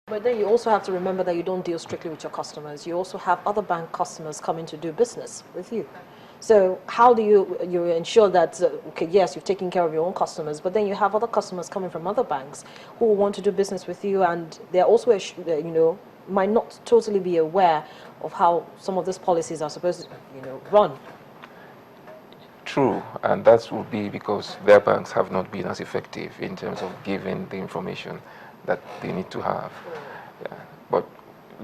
But then you also have to remember that you don't deal strictly with your customers. You also have other bank customers coming to do business with you. So how do you ensure that, okay, yes, you've taken care of your own customers, but then you have other customers coming from other banks who want to do business with you, and they're also, might not totally be aware of how some of these policies are supposed to, run. True, and that would be because their banks have not been as effective in terms of giving the information that they need to have. Yeah. But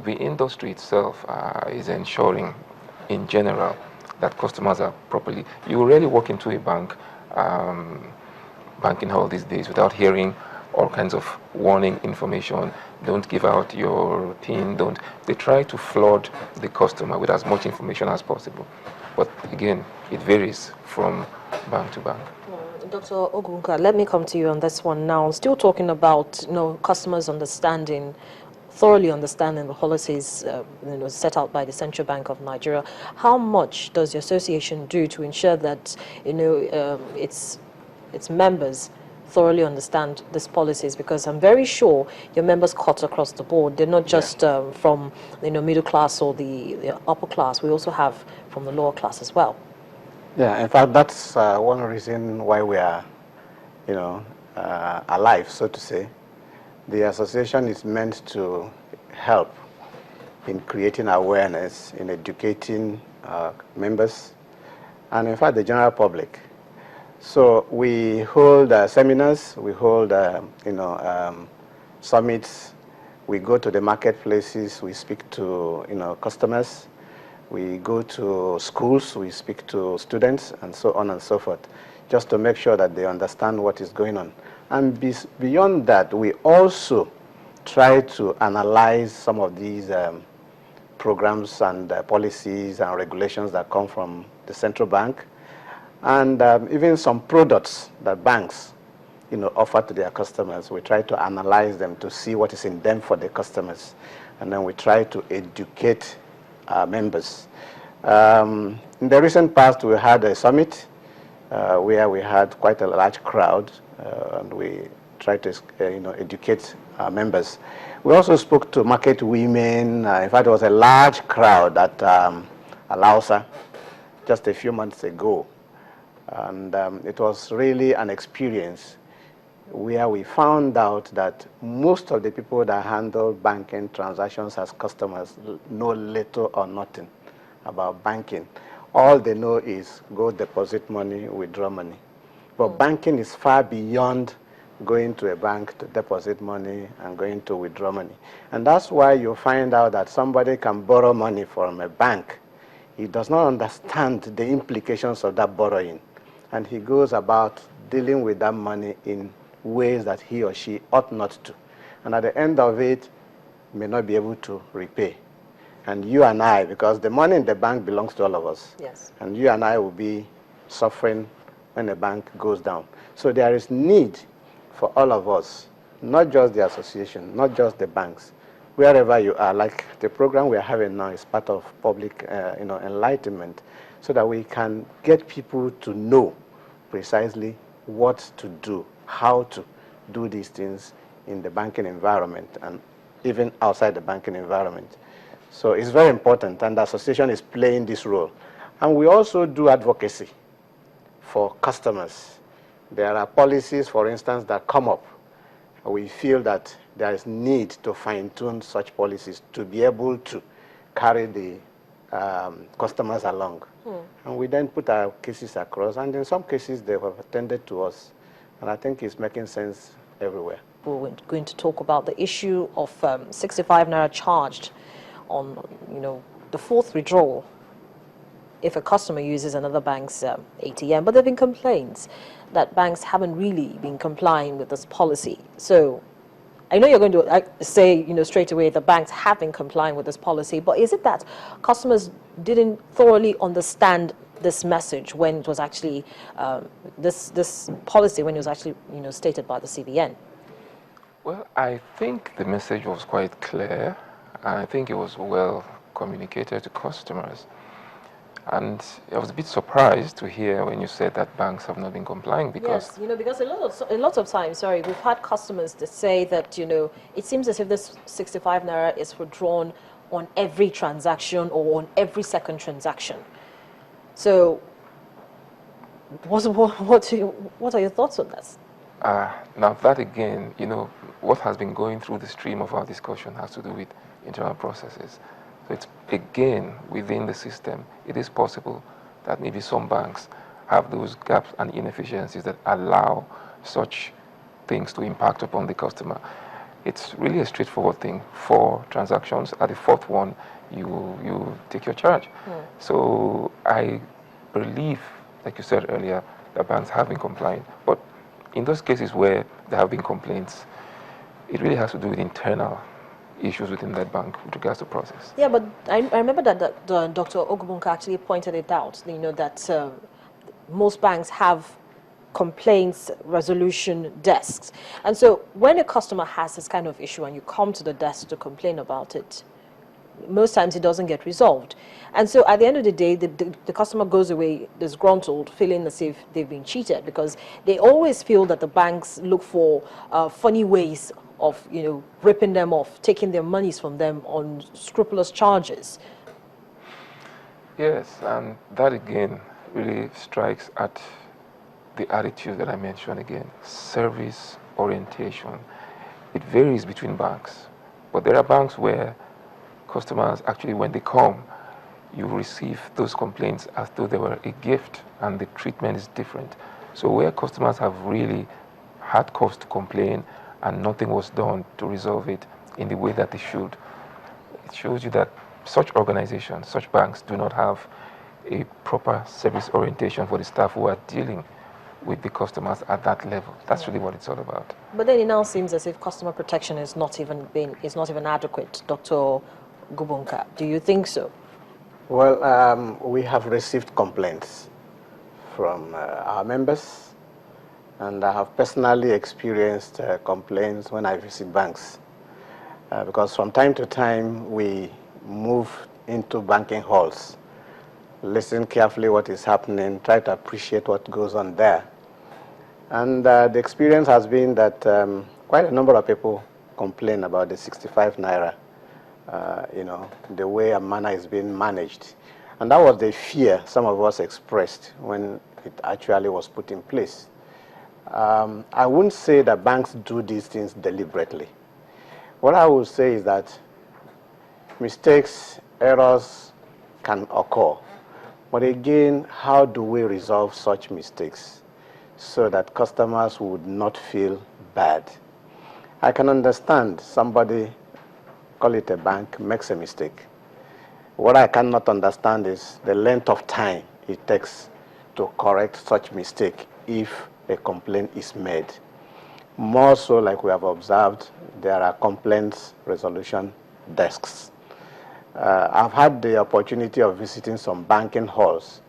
the industry itself is ensuring, in general, that customers are properly. You rarely walk into a bank, banking hall these days, without hearing all kinds of warning information. Don't give out your PIN. Don't. They try to flood the customer with as much information as possible. But again, it varies from bank to bank. Dr. Ogubunka, let me come to you on this one now. Still talking about customers thoroughly understanding the policies set out by the Central Bank of Nigeria. How much does the association do to ensure that its members thoroughly understand these policies? Because I'm very sure your members cut across the board. They're not just from middle class or the upper class. We also have from the lower class as well. Yeah, in fact, that's one reason why we are, alive, so to say. The association is meant to help in creating awareness, in educating members, and in fact the general public. So we hold seminars, we hold summits, we go to the marketplaces, we speak to customers, we go to schools, we speak to students, and so on and so forth, just to make sure that they understand what is going on. And beyond that, we also try to analyze some of these programs and policies and regulations that come from the central bank, and even some products that banks offer to their customers. We try to analyze them to see what is in them for the customers, and then we try to educate our members. In the recent past, we had a summit where we had quite a large crowd, and we tried to educate our members. We also spoke to market women. In fact, it was a large crowd at Alausa just a few months ago. And it was really an experience where we found out that most of the people that handle banking transactions as customers know little or nothing about banking. All they know is go deposit money, withdraw money. But banking is far beyond going to a bank to deposit money and going to withdraw money. And that's why you find out that somebody can borrow money from a bank. He does not understand the implications of that borrowing. And he goes about dealing with that money in ways that he or she ought not to. And at the end of it, may not be able to repay. And you and I, because the money in the bank belongs to all of us. Yes. And you and I will be suffering when the bank goes down. So there is need for all of us, not just the association, not just the banks, wherever you are. Like the program we are having now is part of public enlightenment, so that we can get people to know precisely what to do, how to do these things in the banking environment and even outside the banking environment. So it's very important, and the association is playing this role. And we also do advocacy for customers. There are policies, for instance, that come up. We feel that there is need to fine-tune such policies to be able to carry the customers along. And we then put our cases across, and in some cases they have attended to us. And I think it's making sense everywhere. We're going to talk about the issue of 65 naira charged on the fourth withdrawal if a customer uses another bank's ATM. But there have been complaints that banks haven't really been complying with this policy. So I know you're going to say straight away the banks have been complying with this policy, but is it that customers didn't thoroughly understand this message when it was actually this policy when it was actually stated by the CBN? Well, I think the message was quite clear. I think it was well communicated to customers. And I was a bit surprised to hear when you said that banks have not been complying because... Yes, because a lot of times, sorry, we've had customers that say that, it seems as if this 65 naira is withdrawn on every transaction or on every second transaction. So, what are your thoughts on this? Now that again, what has been going through the stream of our discussion has to do with internal processes. So it's again within the system. It is possible that maybe some banks have those gaps and inefficiencies that allow such things to impact upon the customer. It's really a straightforward thing. 4 transactions, at the 4th one, you take your charge. So I believe, like you said earlier, that banks have been complying. But in those cases where there have been complaints, it really has to do with internal issues within that bank with regards to process. Yeah, but I remember that Dr. Ogubunka actually pointed it out, that most banks have complaints resolution desks. And so when a customer has this kind of issue and you come to the desk to complain about it, most times it doesn't get resolved. And so at the end of the day, the customer goes away disgruntled, feeling as if they've been cheated, because they always feel that the banks look for funny ways of, ripping them off, taking their monies from them on scrupulous charges. Yes, and that again really strikes at the attitude that I mentioned again, service orientation. It varies between banks, but there are banks where customers actually, when they come, you receive those complaints as though they were a gift, and the treatment is different. So where customers have really had cause to complain and nothing was done to resolve it in the way that they should, it shows you that such organizations, such banks, do not have a proper service orientation for the staff who are dealing with the customers at that level. That's really what it's all about. But then it now seems as if customer protection is not even adequate, Dr. Ogubunka. Do you think so? Well, we have received complaints from our members, and I have personally experienced complaints when I visit banks, because from time to time we move into banking halls, listen carefully what is happening, try to appreciate what goes on there. And the experience has been that quite a number of people complain about the 65 naira, the way a manner is being managed. And that was the fear some of us expressed when it actually was put in place. I wouldn't say that banks do these things deliberately. What I would say is that mistakes, errors can occur. But again, how do we resolve such mistakes so that customers would not feel bad? I can understand somebody, call it a bank, makes a mistake. What I cannot understand is the length of time it takes to correct such mistake if a complaint is made. More so, like we have observed, there are complaints resolution desks. I've had the opportunity of visiting some banking halls,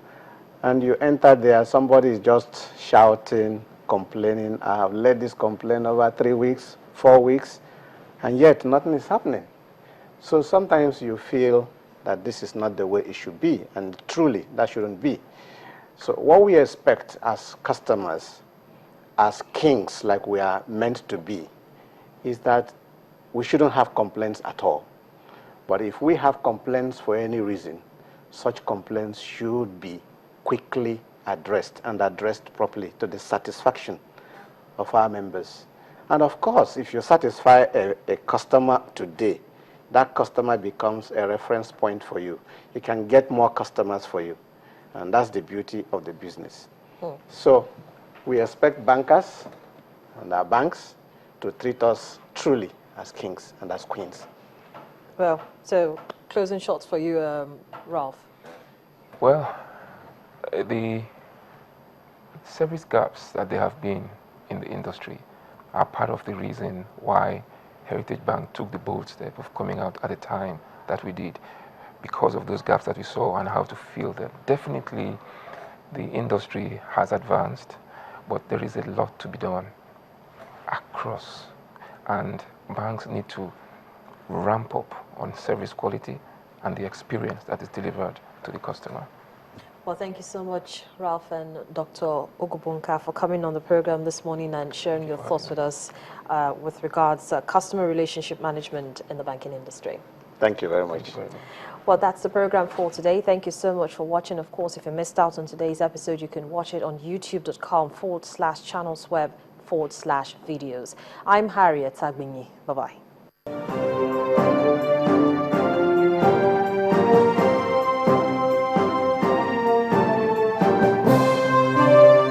and you enter there, somebody is just shouting, complaining. I have led this complaint over 3 weeks, 4 weeks, and yet nothing is happening. So sometimes you feel that this is not the way it should be, and truly that shouldn't be. So what we expect as customers, as kings like we are meant to be, is that we shouldn't have complaints at all. But if we have complaints for any reason, such complaints should be quickly addressed, and addressed properly to the satisfaction of our members. And of course, if you satisfy a customer today, that customer becomes a reference point for you. You can get more customers for you. And that's the beauty of the business. So we expect bankers and our banks to treat us truly as kings and as queens. Well, so closing shots for you, Ralph. Well, the service gaps that there have been in the industry are part of the reason why Heritage Bank took the bold step of coming out at the time that we did, because of those gaps that we saw and how to fill them. Definitely, the industry has advanced, but there is a lot to be done across, and banks need to ramp up on service quality and the experience that is delivered to the customer. Well, thank you so much, Ralph and Dr. Ogubunka, for coming on the program this morning and sharing your thoughts with us with regards to customer relationship management in the banking industry. Thank you very much. Thank you very much. Well, that's the program for today. Thank you so much for watching. Of course, if you missed out on today's episode, you can watch it on youtube.com/channelsweb/videos. I'm Harriet Tagbinyi. Bye-bye.